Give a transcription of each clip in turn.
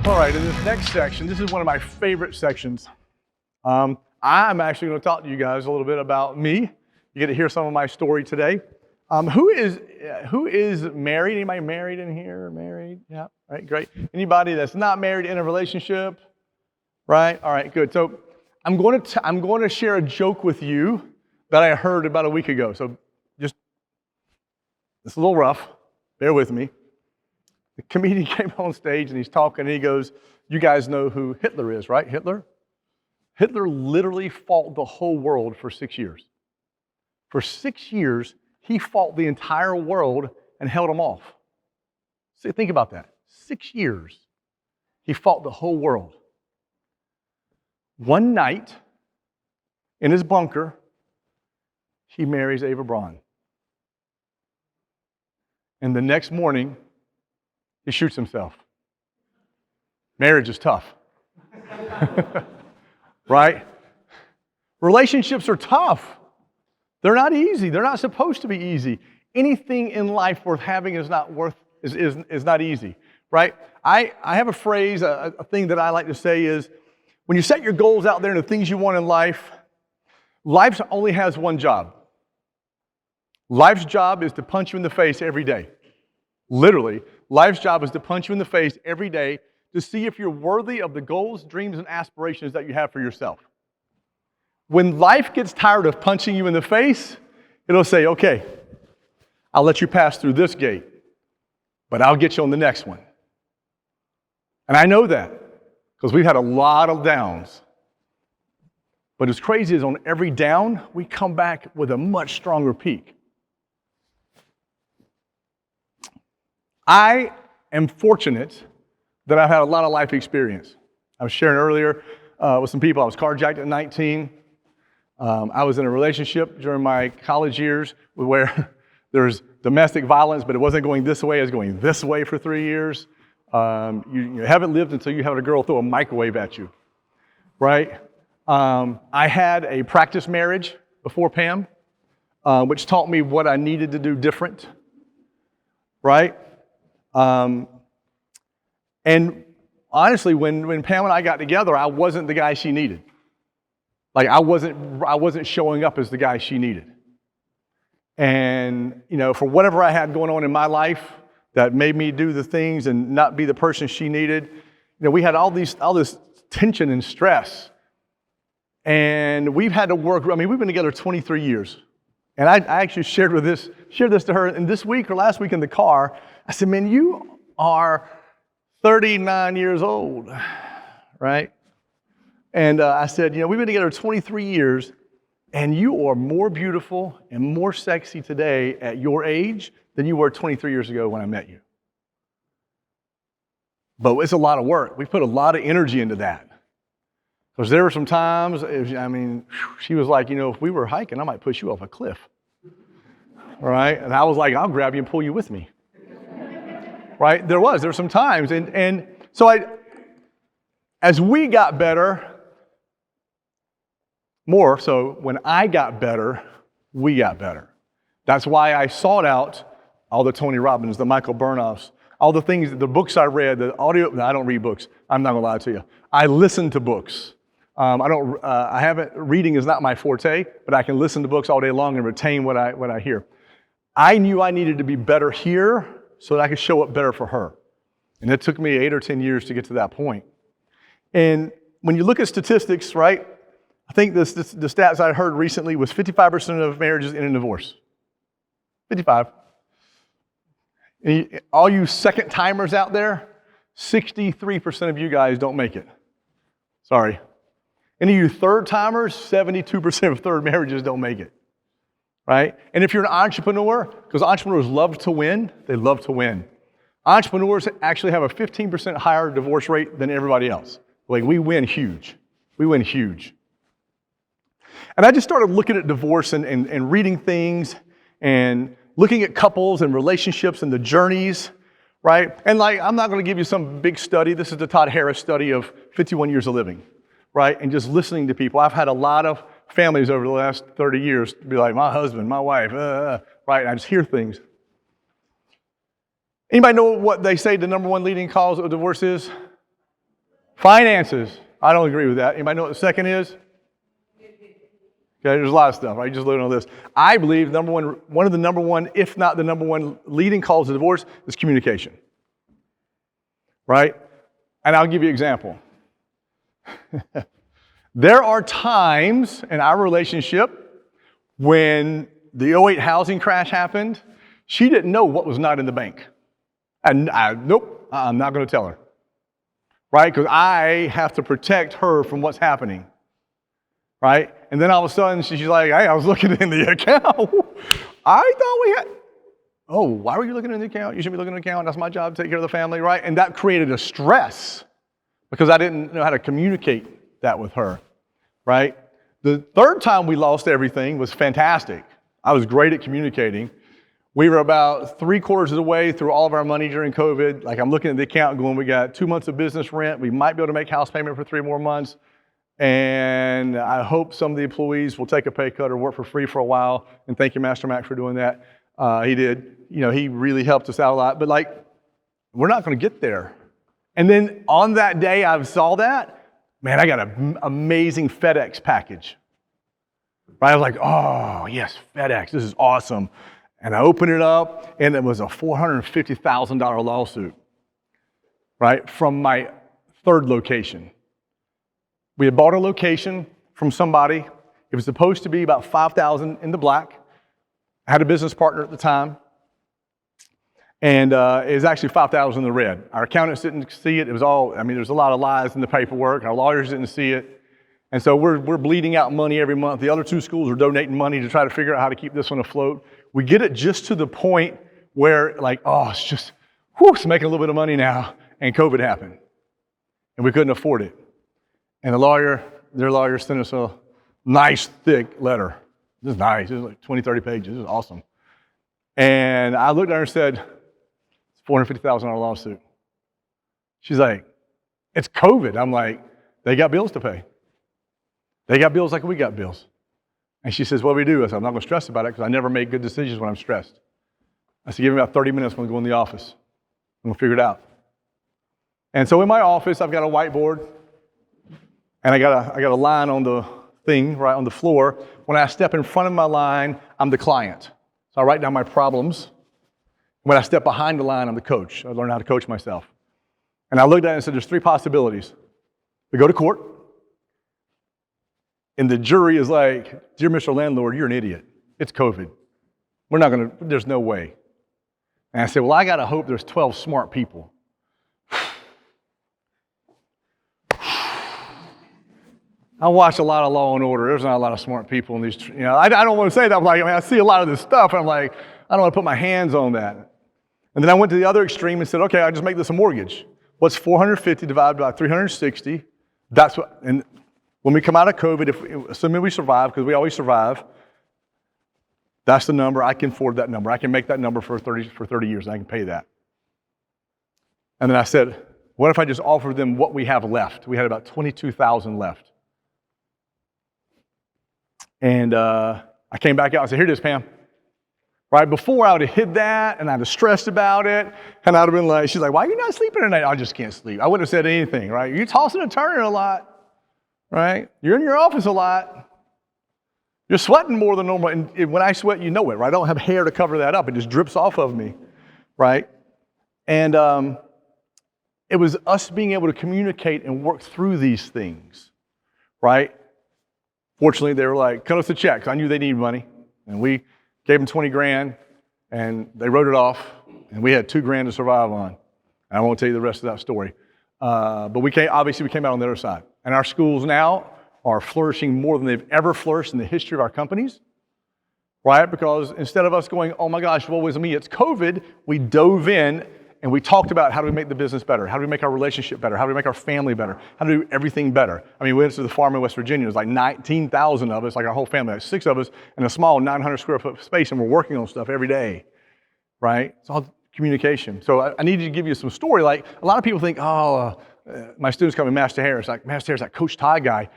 All right, in this next section, this is one of my favorite sections. I'm actually going to talk to you guys a little bit about me. You get to hear some of my story today. Who is married? Anybody married in here? Married? Yeah, right, great. Anybody that's not married in a relationship? Right? All right, good. So I'm going to share a joke with you that I heard about a week ago. So just, it's a little rough. Bear with me. The comedian came on stage and he's talking and he goes, you guys know who Hitler is, right? Hitler? Hitler literally fought the whole world for 6 years. For 6 years, he fought the entire world and held them off. See, think about that. 6 years, he fought the whole world. One night, in his bunker, he marries Ava Braun. And the next morning, he shoots himself. Marriage is tough. Right? Relationships are tough. They're not easy. They're not supposed to be easy. Anything in life worth having is not easy, right? I have a phrase, a thing that I like to say is, when you set your goals out there and the things you want in life only has one job. Life's job is to punch you in the face every day. Literally, life's job is to punch you in the face every day to see if you're worthy of the goals, dreams, and aspirations that you have for yourself. When life gets tired of punching you in the face, it'll say, okay, I'll let you pass through this gate, but I'll get you on the next one. And I know that because we've had a lot of downs. But as crazy as on every down, we come back with a much stronger peak. I am fortunate that I've had a lot of life experience. I was sharing earlier with some people, I was carjacked at 19. I was in a relationship during my college years where there was domestic violence, but it wasn't going this way, it was going this way for 3 years. You haven't lived until you have a girl throw a microwave at you, right? I had a practice marriage before Pam, which taught me what I needed to do different, right? And honestly, when Pam and I got together, I wasn't the guy she needed. Like I wasn't showing up as the guy she needed. And, for whatever I had going on in my life that made me do the things and not be the person she needed, we had all this tension and stress. And we've had to work, we've been together 23 years. And I actually shared this to her, and this week or last week in the car, I said, man, you are 39 years old, right? And I said, we've been together 23 years, and you are more beautiful and more sexy today at your age than you were 23 years ago when I met you. But it's a lot of work. We put a lot of energy into that. Because there were some times, she was like, if we were hiking, I might push you off a cliff. Right? And I was like, I'll grab you and pull you with me. Right? There were some times. And so as we got better, more so when I got better, we got better. That's why I sought out all the Tony Robbins, the Michael Burnoffs, all the things, the books I read, the audio. I don't read books. I'm not gonna lie to you. I listen to books. Reading is not my forte, but I can listen to books all day long and retain what I hear. I knew I needed to be better here so that I could show up better for her. And it took me 8 or 10 years to get to that point. And when you look at statistics, right, I think the stats I heard recently was 55% of marriages end in divorce. 55. And all you second timers out there, 63% of you guys don't make it. Sorry. Any of you third timers, 72% of third marriages don't make it. Right? And if you're an entrepreneur, because entrepreneurs love to win, they love to win. Entrepreneurs actually have a 15% higher divorce rate than everybody else. Like we win huge. We win huge. And I just started looking at divorce and reading things and looking at couples and relationships and the journeys, right? And I'm not going to give you some big study. This is the Todd Harris study of 51 years of living, right? And just listening to people. I've had a lot of families over the last 30 years be like, my husband, my wife, right? And I just hear things. Anybody know what they say the number one leading cause of divorce is? Finances. I don't agree with that. Anybody know what the second is? Okay, there's a lot of stuff, right? Just looking on this. I believe one of the number one, if not the number one leading cause of divorce is communication. Right? And I'll give you an example. There are times in our relationship when the '08 housing crash happened, she didn't know what was not in the bank. And nope, I'm not going to tell her. Right? Because I have to protect her from what's happening. Right? And then all of a sudden, she's like, hey, I was looking in the account. I thought we had, oh, why were you looking in the account? You should be looking in the account. That's my job, to take care of the family, right? And that created a stress because I didn't know how to communicate that with her, right? The third time we lost everything was fantastic. I was great at communicating. We were about 3/4 of the way through all of our money during COVID. Like, I'm looking at the account going, we got 2 months of business rent. We might be able to make house payment for 3 more months. And I hope some of the employees will take a pay cut or work for free for a while. And thank you, Master Mac, for doing that. He did. You know, he really helped us out a lot. But like, we're not going to get there. And then on that day I saw that, man, I got an amazing FedEx package. Right? I was like, oh, yes, FedEx. This is awesome. And I opened it up, and it was a $450,000 lawsuit, right, from my third location. We had bought a location from somebody. It was supposed to be about $5,000 in the black. I had a business partner at the time, and it was actually $5,000 in the red. Our accountants didn't see it. It was all, I mean, there's a lot of lies in the paperwork. Our lawyers didn't see it. And so we're bleeding out money every month. The other 2 schools are donating money to try to figure out how to keep this one afloat. We get it just to the point where, like, oh, it's just, whew, it's making a little bit of money now. And COVID happened. And we couldn't afford it. And their lawyer sent us a nice, thick letter. This is nice. It was like 20, 30 pages. This is awesome. And I looked at her and said, it's a $450,000 lawsuit. She's like, it's COVID. I'm like, they got bills to pay. They got bills like we got bills. And she says, what do we do? I said, I'm not going to stress about it because I never make good decisions when I'm stressed. I said, give me about 30 minutes when we go in the office. And we'll figure it out. And so in my office, I've got a whiteboard. And I got a line on the thing, right on the floor. When I step in front of my line, I'm the client. So I write down my problems. When I step behind the line, I'm the coach. I learned how to coach myself. And I looked at it and said, there's 3 possibilities. We go to court. And the jury is like, dear Mr. Landlord, you're an idiot. It's COVID. There's no way. And I said, well, I got to hope there's 12 smart people. I watch a lot of Law and Order. There's not a lot of smart people in these, I don't want to say that. I'm like, I see a lot of this stuff. And I'm like, I don't want to put my hands on that. And then I went to the other extreme and said, okay, I'll just make this a mortgage. What's 450 divided by 360? That's what, and when we come out of COVID, assuming we survive, because we always survive, that's the number. I can afford that number. I can make that number for 30 years, and I can pay that. And then I said, what if I just offer them what we have left? We had about $22,000 left. And I came back out and said, here it is, Pam. Right before, I would have hid that, and I'd have stressed about it, and I'd have been like, she's like, why are you not sleeping tonight? I just can't sleep. I wouldn't have said anything, right? You're tossing and turning a lot, right? You're in your office a lot. You're sweating more than normal, and when I sweat, you know it, right? I don't have hair to cover that up. It just drips off of me, right? And it was us being able to communicate and work through these things, right? Fortunately, they were like, cut us a check, because I knew they needed money, and we gave them 20 grand, and they wrote it off, and we had 2 grand to survive on. I won't tell you the rest of that story. But we came out on the other side. And our schools now are flourishing more than they've ever flourished in the history of our companies, right? Because instead of us going, oh my gosh, woe is me, it's COVID, we dove in and we talked about how do we make the business better? How do we make our relationship better? How do we make our family better? How do we do everything better? I mean, we went to the farm in West Virginia. It was like 19,000 of us, like our whole family, like 6 of us in a small 900 square foot space, and we're working on stuff every day, right? It's all communication. So I need to give you some story. Like, a lot of people think, my students come to Master Harris, like, Master Harris, that Coach Todd guy,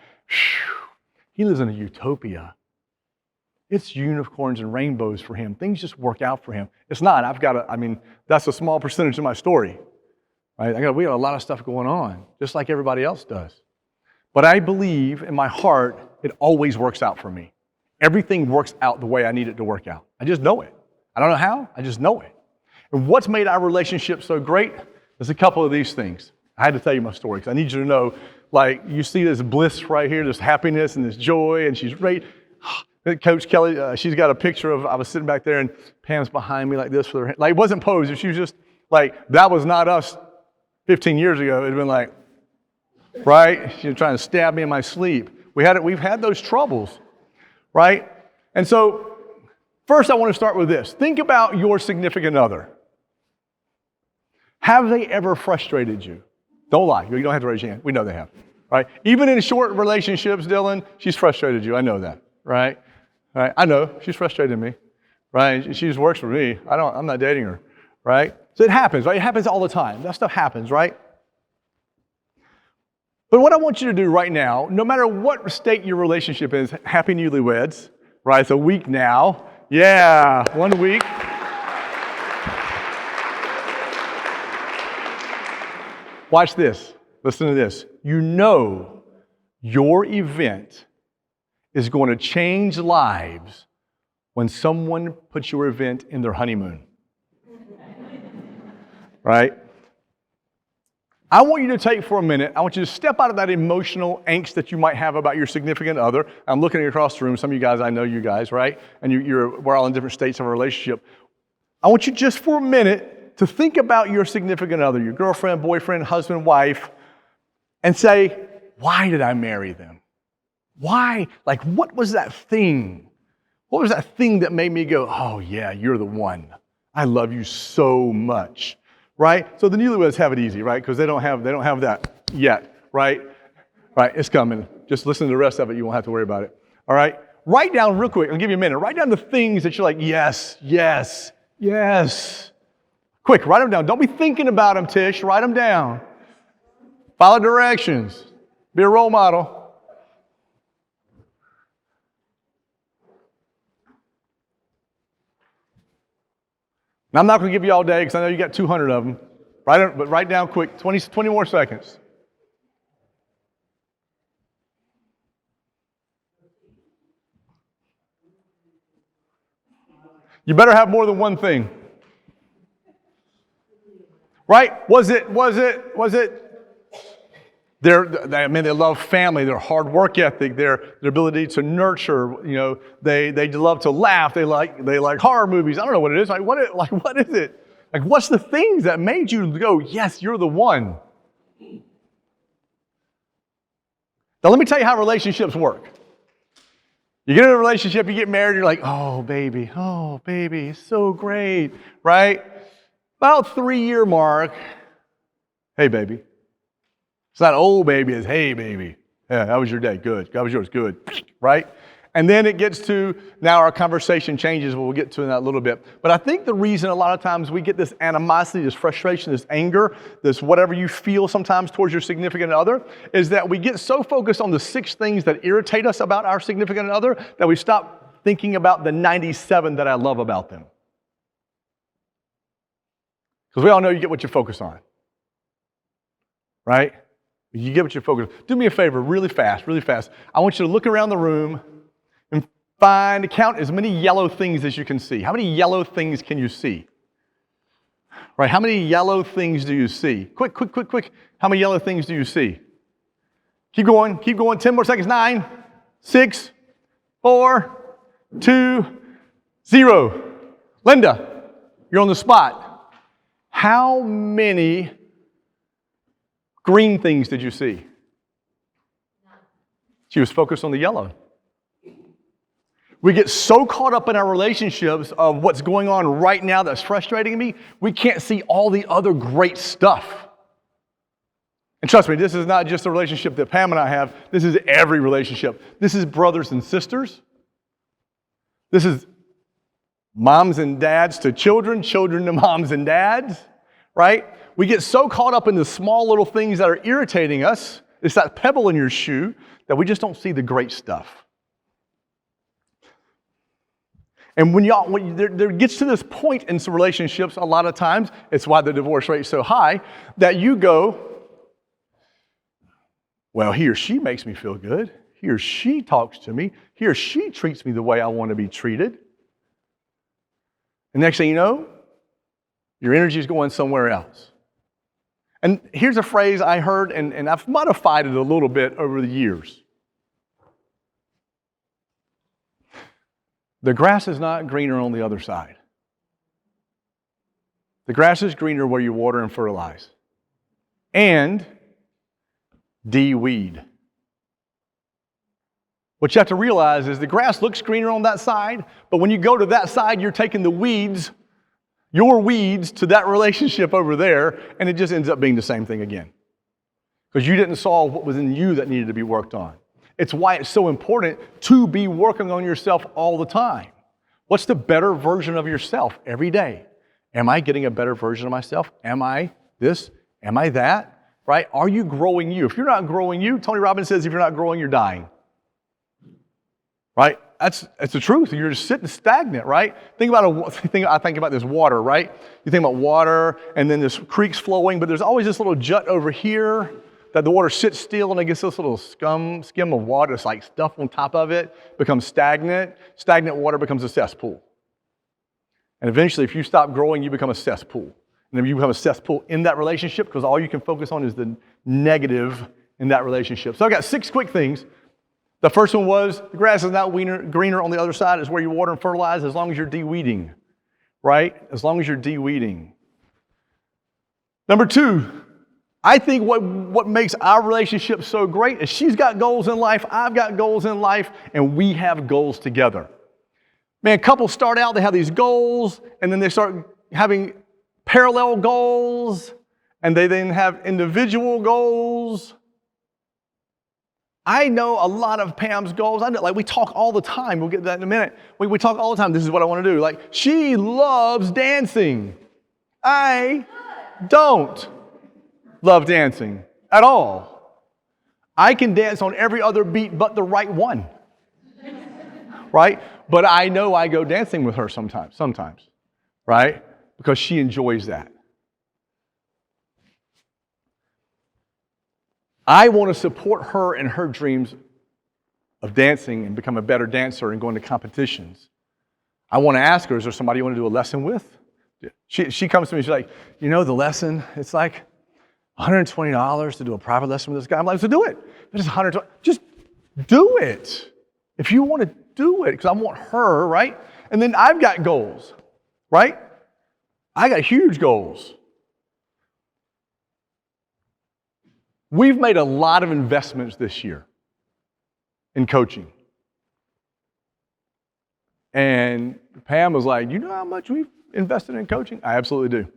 he lives in a utopia. It's unicorns and rainbows for him. Things just work out for him. It's not. That's a small percentage of my story. right? We got a lot of stuff going on, just like everybody else does. But I believe in my heart, it always works out for me. Everything works out the way I need it to work out. I just know it. I don't know how, I just know it. And what's made our relationship so great? There's a couple of these things. I had to tell you my story because I need you to know, like, you see this bliss right here, this happiness and this joy, and she's great. Coach Kelly, she's got a picture of, I was sitting back there and Pam's behind me like this with her hand. Like, it wasn't posed. She was just like, that was not us 15 years ago. It would have been like, right? She was trying to stab me in my sleep. We've had those troubles, right? And so, first I want to start with this. Think about your significant other. Have they ever frustrated you? Don't lie. You don't have to raise your hand. We know they have, right? Even in short relationships, Dylan, she's frustrated you. I know that, right? Right? I know she's frustrated me, right? She just works for me. I'm not dating her, right? So it happens, right? It happens all the time. That stuff happens, right? But what I want you to do right now, no matter what state your relationship is, happy newlyweds, right? It's a week now. Yeah, 1 week. Watch this. Listen to this. You know your event is going to change lives when someone puts your event in their honeymoon. Right? I want you to take for a minute, I want you to step out of that emotional angst that you might have about your significant other. I'm looking across the room. Some of you guys, I know you guys, right? And we're all in different states of a relationship. I want you just for a minute to think about your significant other, your girlfriend, boyfriend, husband, wife, and say, why did I marry them? Why? Like, what was that thing? What was that thing that made me go, oh yeah, you're the one. I love you so much. Right? So the newlyweds have it easy, right? Because they don't have that yet, right? Right, it's coming. Just listen to the rest of it. You won't have to worry about it. All right? Write down real quick. I'll give you a minute. Write down the things that you're like, yes, yes, yes. Quick, write them down. Don't be thinking about them, Tish. Write them down. Follow directions. Be a role model. Now, I'm not going to give you all day because I know you got 200 of them. But write down quick, 20 more seconds. You better have more than one thing. Right? Was it? They love family, their hard work ethic, their ability to nurture, they love to laugh, they like horror movies. I don't know what it is. What is it? Like, what's the things that made you go, yes, you're the one? Now let me tell you how relationships work. You get in a relationship, you get married, you're like, oh baby, it's so great, right? About 3-year mark, hey baby. It's not old baby, it's hey baby. Yeah, how was your day? Good. How was yours? Good. Right? And then it gets to, now our conversation changes, we'll get to in that a little bit. But I think the reason a lot of times we get this animosity, this frustration, this anger, this whatever you feel sometimes towards your significant other, is that we get so focused on the 6 things that irritate us about our significant other that we stop thinking about the 97 that I love about them. Because we all know you get what you focus on. Right? You get what you're focused on. Do me a favor, really fast. I want you to look around the room and count as many yellow things as you can see. How many yellow things can you see? Right, how many yellow things do you see? Quick. How many yellow things do you see? Keep going. 10 more seconds. 9, 6, 4, 2, 0. Linda, you're on the spot. How many green things did you see? She was focused on the yellow. We get so caught up in our relationships of what's going on right now that's frustrating me, we can't see all the other great stuff. And trust me, this is not just a relationship that Pam and I have. This is every relationship. This is brothers and sisters. This is moms and dads to children, children to moms and dads, right? We get so caught up in the small little things that are irritating us, it's that pebble in your shoe, that we just don't see the great stuff. And when there gets to this point in some relationships, a lot of times, it's why the divorce rate is so high, that you go, well, he or she makes me feel good. He or she talks to me. He or she treats me the way I want to be treated. And next thing you know, your energy is going somewhere else. And here's a phrase I heard, and I've modified it a little bit over the years. The grass is not greener on the other side. The grass is greener where you water and fertilize. And de-weed. What you have to realize is the grass looks greener on that side, but when you go to that side, you're taking the weeds, your weeds, to that relationship over there, and it just ends up being the same thing again. Because you didn't solve what was in you that needed to be worked on. It's why it's so important to be working on yourself all the time. What's the better version of yourself every day? Am I getting a better version of myself? Am I this? Am I that? Right? Are you growing you? If you're not growing you, Tony Robbins says if you're not growing, you're dying. Right? That's the truth. You're just sitting stagnant, right? I think about this water, right? You think about water, and then this creek's flowing, but there's always this little jut over here that the water sits still, and it gets this little skim of water. It's like stuff on top of it, becomes stagnant. Stagnant water becomes a cesspool. And eventually, if you stop growing, you become a cesspool. And then you become a cesspool in that relationship because all you can focus on is the negative in that relationship. So I got 6 quick things. The first one was, the grass is not greener on the other side. It's where you water and fertilize as long as you're de-weeding, right? As long as you're de-weeding. Number 2, I think what makes our relationship so great is she's got goals in life, I've got goals in life, and we have goals together. Man, couples start out, they have these goals, and then they start having parallel goals, and they then have individual goals. I know a lot of Pam's goals. I know, like, we talk all the time. We'll get to that in a minute. We talk all the time. This is what I want to do. Like, she loves dancing. I don't love dancing at all. I can dance on every other beat but the right one. Right? But I know I go dancing with her sometimes, right? Because she enjoys that. I want to support her in her dreams of dancing and become a better dancer and going to competitions. I want to ask her, is there somebody you want to do a lesson with? She comes to me, she's like, you know, the lesson, it's like $120 to do a private lesson with this guy. I'm like, so do it. It's $120. Just do it. If you want to do it, because I want her, right? And then I've got goals, right? I got huge goals. We've made a lot of investments this year in coaching. And Pam was like, you know how much we've invested in coaching? I absolutely do.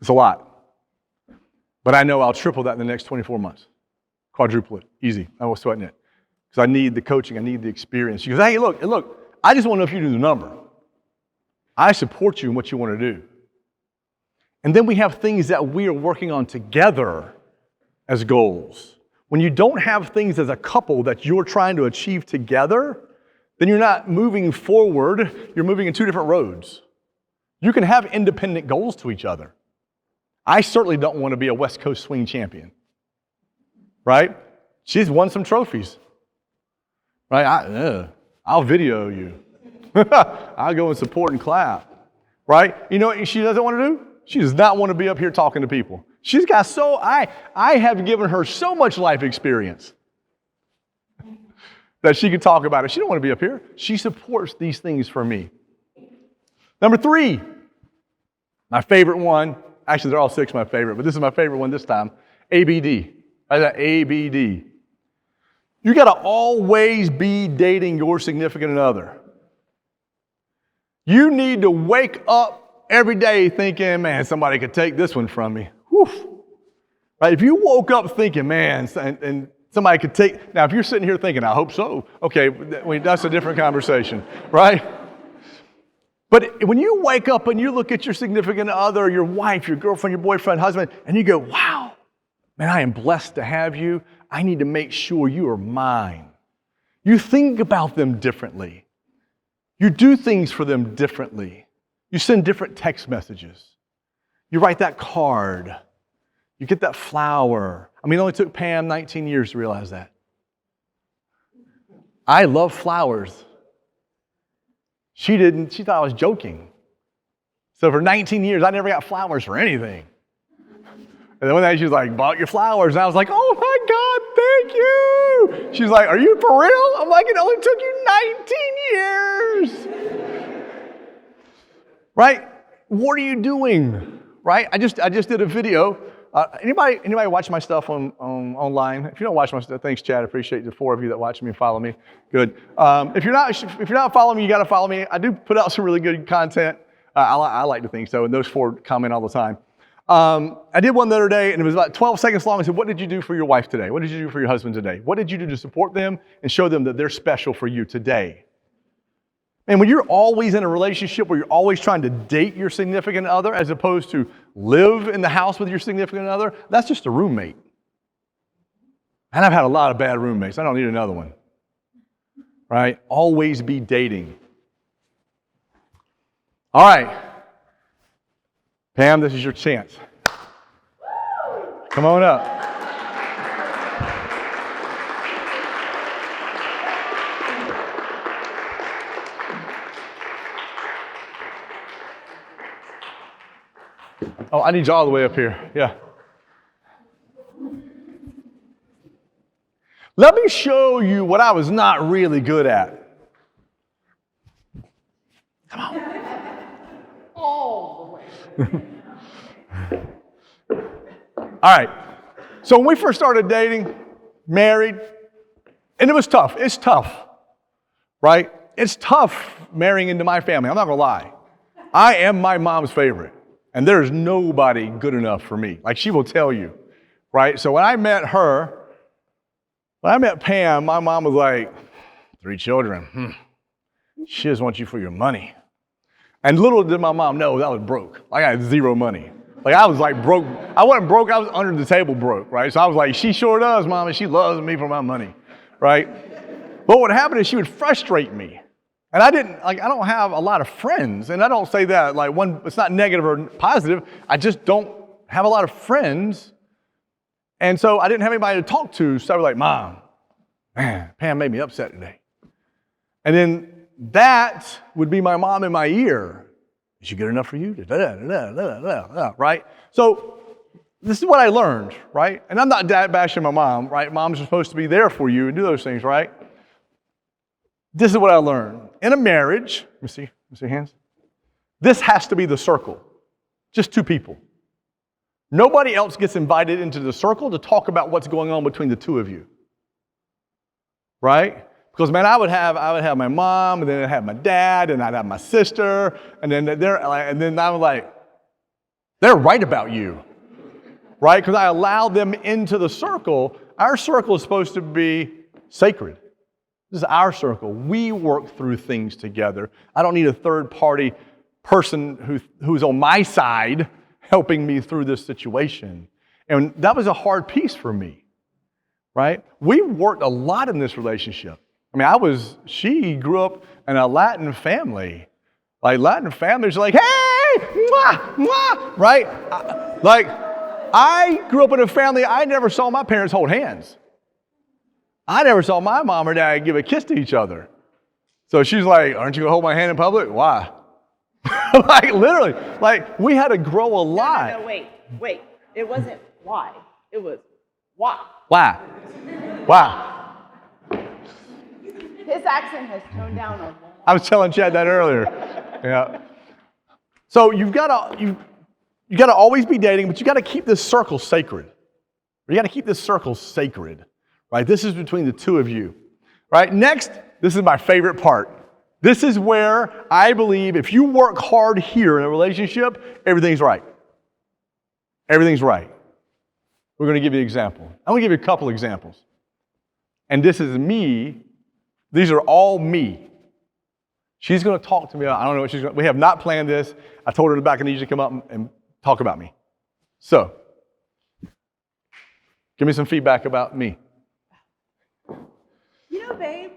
It's a lot. But I know I'll triple that in the next 24 months. Quadruple it. Easy. I was sweating it. Because I need the coaching. I need the experience. She goes, hey, look, I just want to know if you do the number. I support you in what you want to do. And then we have things that we are working on together as goals. When you don't have things as a couple that you're trying to achieve together, then you're not moving forward, you're moving in 2 different roads. You can have independent goals to each other. I certainly don't want to be a West Coast swing champion, right? She's won some trophies, right? I'll video you. I'll go and support and clap, right? You know what she doesn't want to do? She does not want to be up here talking to people. She's got I have given her so much life experience that she could talk about it. She don't want to be up here. She supports these things for me. Number 3, my favorite one. Actually, they're all 6 my favorite, but this is my favorite one this time. ABD. I got ABD. You got to always be dating your significant other. You need to wake up every day thinking, man, somebody could take this one from me. Whew. Right? If you woke up thinking, man, and somebody could take, now if you're sitting here thinking, I hope so, okay, that's a different conversation, right? But when you wake up and you look at your significant other, your wife, your girlfriend, your boyfriend, husband, and you go, wow, man, I am blessed to have you. I need to make sure you are mine. You think about them differently. You do things for them differently. You send different text messages. You write that card. You get that flower. I mean, it only took Pam 19 years to realize that. I love flowers. She didn't. She thought I was joking. So for 19 years, I never got flowers for anything. And then one day she was like, bought your flowers. And I was like, oh my God, thank you. She's like, are you for real? I'm like, it only took you 19 years. Right? What are you doing? Right? I just did a video. Anybody watch my stuff online? If you don't watch my stuff, thanks, Chad. I appreciate the 4 of you that watch me and follow me. Good. If you're not following me, you got to follow me. I do put out some really good content. I like to think so, and those 4 comment all the time. I did one the other day, and it was about 12 seconds long. I said, what did you do for your wife today? What did you do for your husband today? What did you do to support them and show them that they're special for you today? And when you're always in a relationship where you're always trying to date your significant other as opposed to live in the house with your significant other, that's just a roommate. And I've had a lot of bad roommates. I don't need another one. Right? Always be dating. All right. Pam, this is your chance. Come on up. Oh, I need you all the way up here. Yeah. Let me show you what I was not really good at. Come on. All the way. All right. So when we first started dating, married, and it was tough. It's tough, right? It's tough marrying into my family. I'm not going to lie. I am my mom's favorite. And there's nobody good enough for me. Like she will tell you, right? So when I met Pam, my mom was like, 3 children. She just wants you for your money. And little did my mom know that I was broke. I had 0 money. Like I was like broke. I wasn't broke, I was under the table broke, right? So I was like, she sure does, Mom, and she loves me for my money, right? But what happened is she would frustrate me. And I don't have a lot of friends. And I don't say that like it's not negative or positive. I just don't have a lot of friends. And so I didn't have anybody to talk to. So I was like, Mom, man, Pam made me upset today. And then that would be my mom in my ear. Is she good enough for you? Right? So this is what I learned, right? And I'm not bashing my mom, right? Moms are supposed to be there for you and do those things, right? This is what I learned. In a marriage, let me see your hands. This has to be the circle. Just 2 people. Nobody else gets invited into the circle to talk about what's going on between the 2 of you. Right? Because man, I would have my mom, and then I'd have my dad, and I'd have my sister, and then I was like, they're right about you. Right? Because I allowed them into the circle. Our circle is supposed to be sacred. This is our circle. We work through things together. I don't need a third-party person who's on my side helping me through this situation. And that was a hard piece for me, right? We worked a lot in this relationship. I mean, she grew up in a Latin family. Like, Latin families are like, hey, mwah, mwah, right? I grew up in a family, I never saw my parents hold hands. I never saw my mom or dad give a kiss to each other. So she's like, aren't you going to hold my hand in public? Why? Like, literally, like, we had to grow a lot. No, wait. It wasn't why. It was why. Why? Why? His accent has toned down a lot. I was telling Chad that earlier. Yeah. So you got to always be dating, but you got to keep this circle sacred. You got to keep this circle sacred. Right? This is between the 2 of you. Right? Next, this is my favorite part. This is where I believe if you work hard here in a relationship, everything's right. Everything's right. We're going to give you an example. I'm going to give you a couple examples. And this is me. These are all me. She's going to talk to me. I don't know what she's going to. We have not planned this. I told her back I need you to come up and talk about me. So, give me some feedback about me. You know, babe,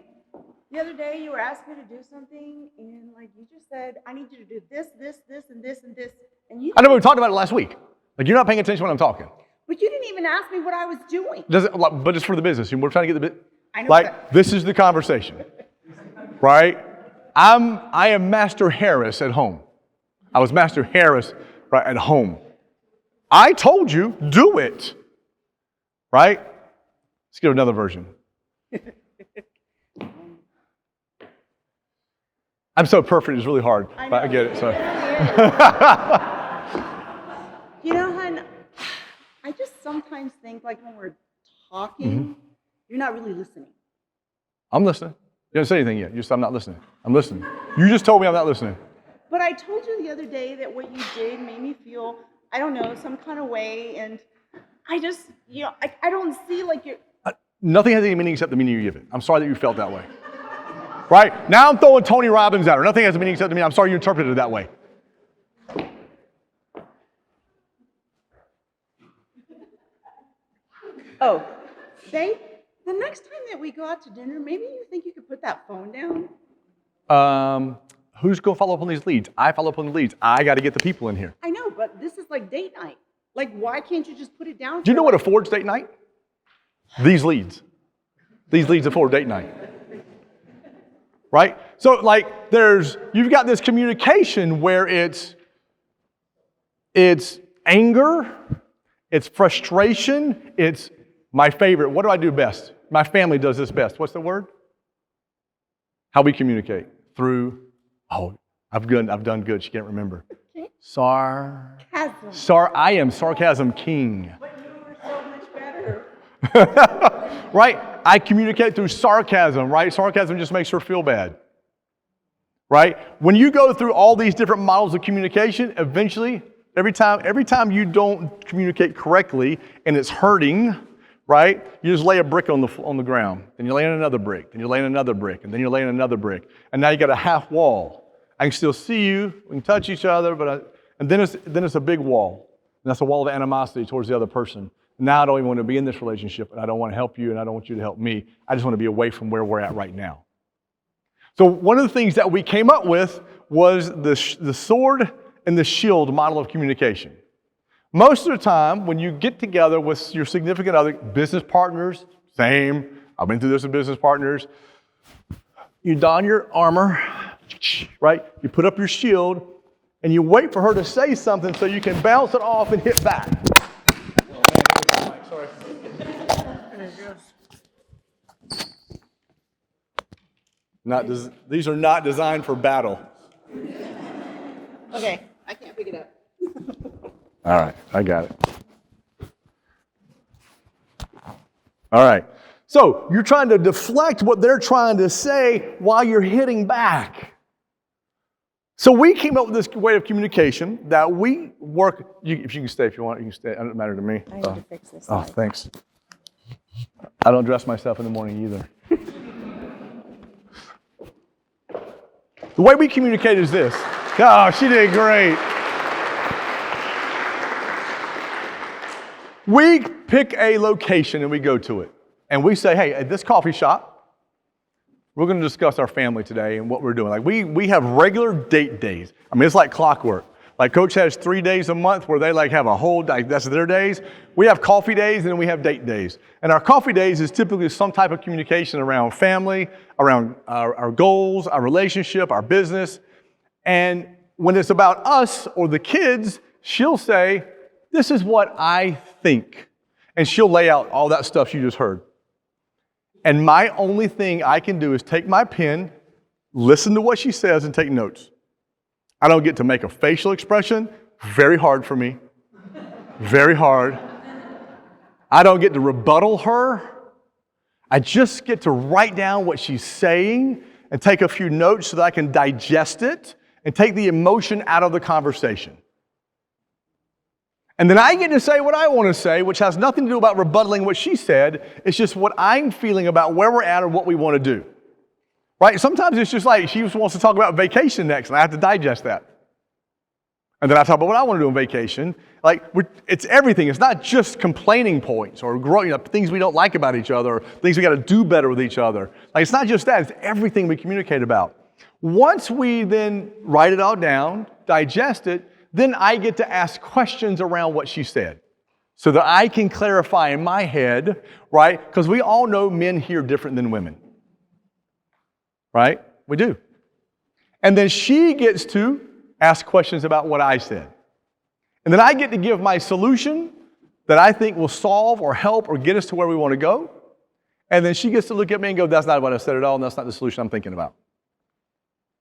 The other day you were asking me to do something, and like you just said, I need you to do this, this, this, and this, and this. And you I know we talked about it last week. Like, you're not paying attention when I'm talking. But you didn't even ask me what I was doing. But it's for the business. We're trying to get the bit. I know Like, that. this is the conversation, right? I am Master Harris at home. I was Master Harris right at home. I told you, do it, right? Let's get another version. I'm so perfect, it's really hard. I get it, sorry. You know, hon, I just sometimes think like when we're talking, you're not really listening. I'm listening. You haven't said anything yet. You just, I'm not listening. I'm listening. You just told me I'm not listening. But I told you the other day that what you did made me feel, I don't know, some kind of way, and I just, you know, I don't see like you're... Nothing has any meaning except the meaning you give it. I'm sorry that you felt that way. Right? Now I'm throwing Tony Robbins at her. Nothing has a meaning except the meaning. I'm sorry you interpreted it that way. Oh, babe, the next time that we go out to dinner, maybe you think you could put that phone down? Who's going to follow up on these leads? I follow up on the leads. I got to get the people in here. I know, but this is like date night. Like, why can't you just put it down? Do you know what affords date night? These leads. These leads afford date night. Right? So, like, you've got this communication where it's anger, it's frustration, it's my favorite. What do I do best? My family does this best. What's the word? How we communicate. Through, I've done good. She can't remember. I am sarcasm king. But you were so much better. Right? I communicate through sarcasm, right? Sarcasm just makes her feel bad. Right? When you go through all these different models of communication, eventually, every time you don't communicate correctly and it's hurting, right? You just lay a brick on the ground. Then you're laying another brick. Then you're laying another brick. And then you're laying another brick. And now you got a half wall. I can still see you. We can touch each other, and then it's a big wall. And that's a wall of animosity towards the other person. Now I don't even want to be in this relationship, and I don't want to help you, and I don't want you to help me. I just want to be away from where we're at right now. So one of the things that we came up with was the sword and the shield model of communication. Most of the time, when you get together with your significant other, business partners, same. I've been through this with business partners. You don your armor, right? You put up your shield, and you wait for her to say something so you can bounce it off and hit back. Sorry. These are not designed for battle. Okay, I can't pick it up. All right, I got it. All right. So you're trying to deflect what they're trying to say while you're hitting back. So we came up with this way of communication that we work. If you can stay, if you want, you can stay. It doesn't matter to me. I need to fix this. Oh, thanks. I don't dress myself in the morning either. The way we communicate is this. Oh, she did great. We pick a location and we go to it. And we say, hey, at this coffee shop, we're going to discuss our family today and what we're doing. Like we have regular date days. I mean, it's like clockwork. Like Coach has 3 days a month where they like have a whole, like that's their days. We have coffee days and then we have date days. And our coffee days is typically some type of communication around family, around our goals, our relationship, our business. And when it's about us or the kids, she'll say, this is what I think. And she'll lay out all that stuff you just heard. And my only thing I can do is take my pen, listen to what she says, and take notes. I don't get to make a facial expression. Very hard for me. Very hard. I don't get to rebuttal her. I just get to write down what she's saying and take a few notes so that I can digest it and take the emotion out of the conversation. And then I get to say what I want to say, which has nothing to do about rebuttaling what she said. It's just what I'm feeling about where we're at or what we want to do. Right? Sometimes it's just like she wants to talk about vacation next, and I have to digest that. And then I talk about what I want to do on vacation. Like, it's everything. It's not just complaining points or things we don't like about each other, or things we got to do better with each other. Like, it's not just that. It's everything we communicate about. Once we then write it all down, digest it, then I get to ask questions around what she said so that I can clarify in my head, right? Because we all know men hear different than women, right? We do. And then she gets to ask questions about what I said. And then I get to give my solution that I think will solve or help or get us to where we want to go. And then she gets to look at me and go, that's not what I said at all, and that's not the solution I'm thinking about.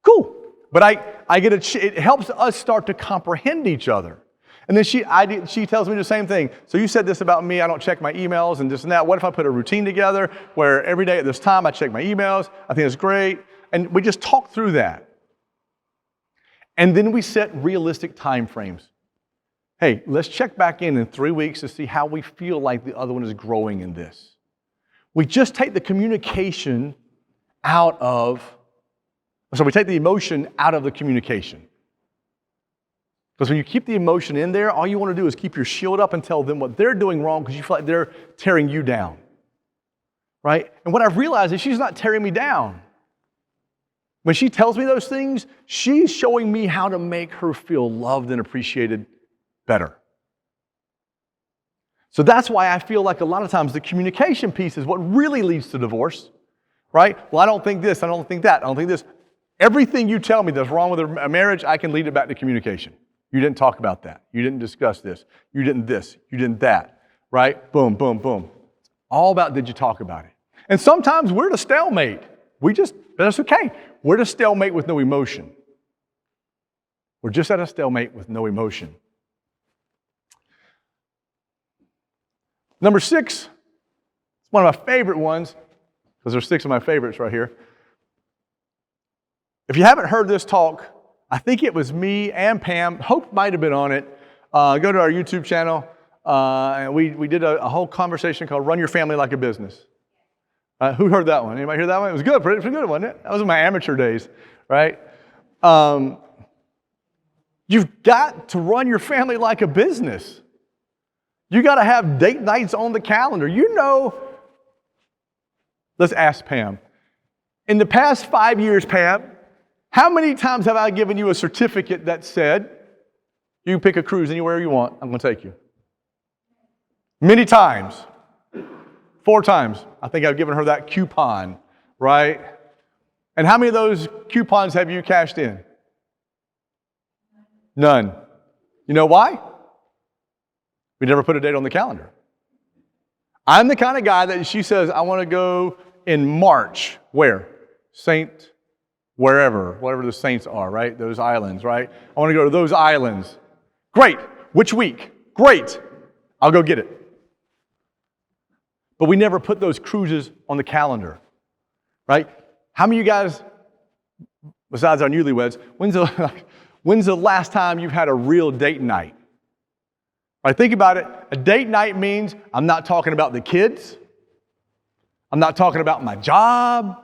Cool. But it helps us start to comprehend each other. And then she tells me the same thing. So you said this about me, I don't check my emails and this and that. What if I put a routine together where every day at this time I check my emails? I think it's great. And we just talk through that. And then we set realistic time frames. Hey, let's check back in 3 weeks to see how we feel like the other one is growing in this. We just take the communication we take the emotion out of the communication. Because when you keep the emotion in there, all you want to do is keep your shield up and tell them what they're doing wrong because you feel like they're tearing you down. Right? And what I've realized is she's not tearing me down. When she tells me those things, she's showing me how to make her feel loved and appreciated better. So that's why I feel like a lot of times the communication piece is what really leads to divorce, right? Well, I don't think this, I don't think that, I don't think this. Everything you tell me that's wrong with a marriage, I can lead it back to communication. You didn't talk about that. You didn't discuss this. You didn't this. You didn't that, right? Boom, boom, boom. All about did you talk about it? And sometimes we're at a stalemate. That's okay. We're at a stalemate with no emotion. We're just at a stalemate with no emotion. Number 6, it's one of my favorite ones, because there's 6 of my favorites right here. If you haven't heard this talk, I think it was me and Pam. Hope might have been on it. Go to our YouTube channel. And we did a whole conversation called Run Your Family Like a Business. Who heard that one? Anybody hear that one? It was good. Pretty good, wasn't it? That was in my amateur days, right? You've got to run your family like a business. You got to have date nights on the calendar. Let's ask Pam. In the past 5 years, Pam, how many times have I given you a certificate that said, you can pick a cruise anywhere you want, I'm going to take you? Many times. 4 times. I think I've given her that coupon, right? And how many of those coupons have you cashed in? None. You know why? We never put a date on the calendar. I'm the kind of guy that she says, I want to go in March. Where? Whatever the saints are, right? Those islands, right? I want to go to those islands. Great. Which week? Great. I'll go get it. But we never put those cruises on the calendar, right? How many of you guys, besides our newlyweds, when's the last time you've had a real date night? Right, think about it. A date night means I'm not talking about the kids. I'm not talking about my job.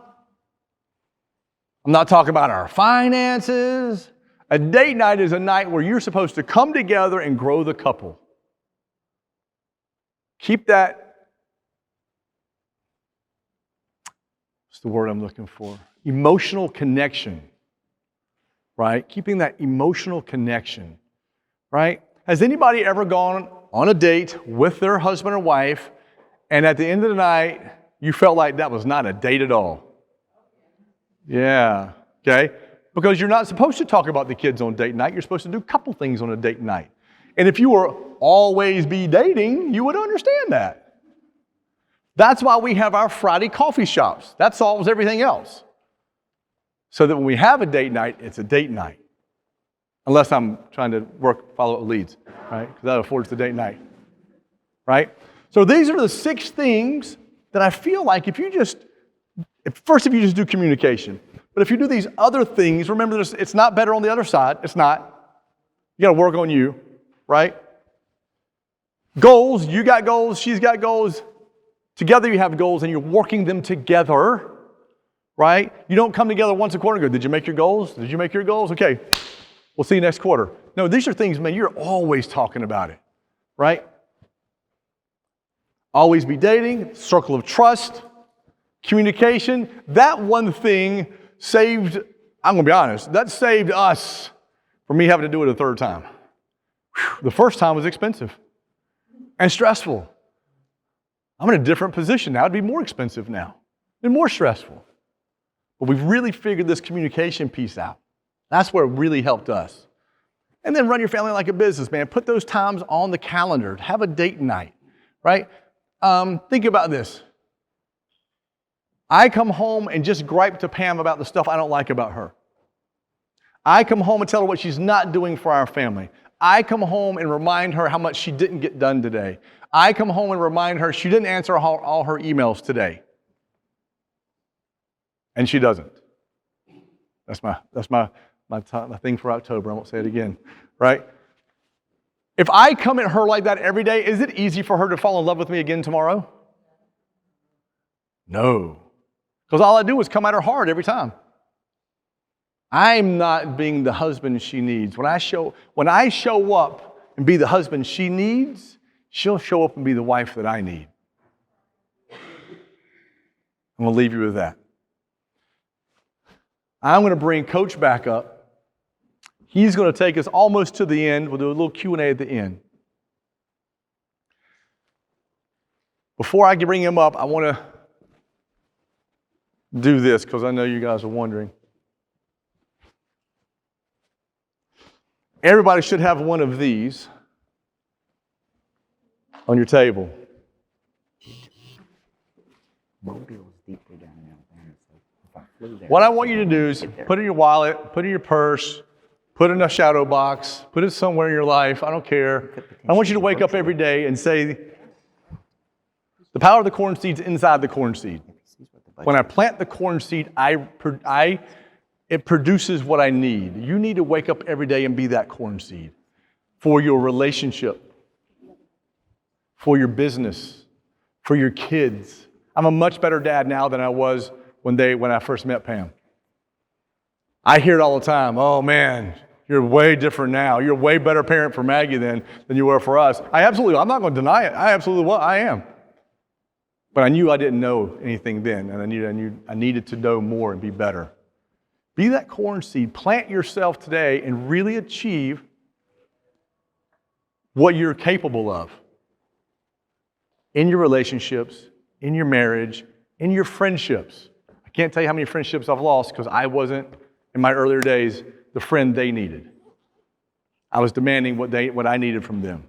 I'm not talking about our finances. A date night is a night where you're supposed to come together and grow the couple. Keep that. What's the word I'm looking for? Emotional connection, right? Keeping that emotional connection, right? Has anybody ever gone on a date with their husband or wife, and at the end of the night, you felt like that was not a date at all? Yeah, okay? Because you're not supposed to talk about the kids on date night. You're supposed to do a couple things on a date night. And if you were always be dating, you would understand that. That's why we have our Friday coffee shops. That solves everything else. So that when we have a date night, it's a date night. Unless I'm trying to follow leads, right? Because that affords the date night, right? So these are the 6 things that I feel like if you just do communication. But if you do these other things, remember it's not better on the other side. It's not. You got to work on you, right? Goals, you got goals, she's got goals. Together you have goals and you're working them together, right? You don't come together once a quarter and go, did you make your goals? Did you make your goals? Okay, we'll see you next quarter. No, these are things, man, you're always talking about it, right? Always be dating, circle of trust, communication. That one thing saved, I'm going to be honest, that saved us from me having to do it a third time. Whew, the first time was expensive and stressful. I'm in a different position now. It'd be more expensive now and more stressful. But we've really figured this communication piece out. That's where it really helped us. And then run your family like a business, man. Put those times on the calendar. Have a date night, right? Think about this. I come home and just gripe to Pam about the stuff I don't like about her. I come home and tell her what she's not doing for our family. I come home and remind her how much she didn't get done today. I come home and remind her she didn't answer all her emails today. And she doesn't. That's my thing for October. I won't say it again, right? If I come at her like that every day, is it easy for her to fall in love with me again tomorrow? No. Because all I do is come at her hard every time. I'm not being the husband she needs. When I show up and be the husband she needs, she'll show up and be the wife that I need. I'm going to leave you with that. I'm going to bring Coach back up. He's going to take us almost to the end. We'll do a little Q&A at the end. Before I can bring him up, I want to do this because I know you guys are wondering. Everybody should have one of these on your table. What I want you to do is put it in your wallet, put it in your purse, put it in a shadow box, put it somewhere in your life. I don't care. I want you to wake up every day and say, the power of the corn seed's inside the corn seed. When I plant the corn seed, it produces what I need. You need to wake up every day and be that corn seed for your relationship, for your business, for your kids. I'm a much better dad now than I was when I first met Pam. I hear it all the time. Oh man, you're way different now. You're a way better parent for Maggie than you were for us. I'm not going to deny it. I am. But I knew I didn't know anything then, and I needed to know more and be better. Be that corn seed. Plant yourself today and really achieve what you're capable of in your relationships, in your marriage, in your friendships. I can't tell you how many friendships I've lost because I wasn't, in my earlier days, the friend they needed. I was demanding what I needed from them.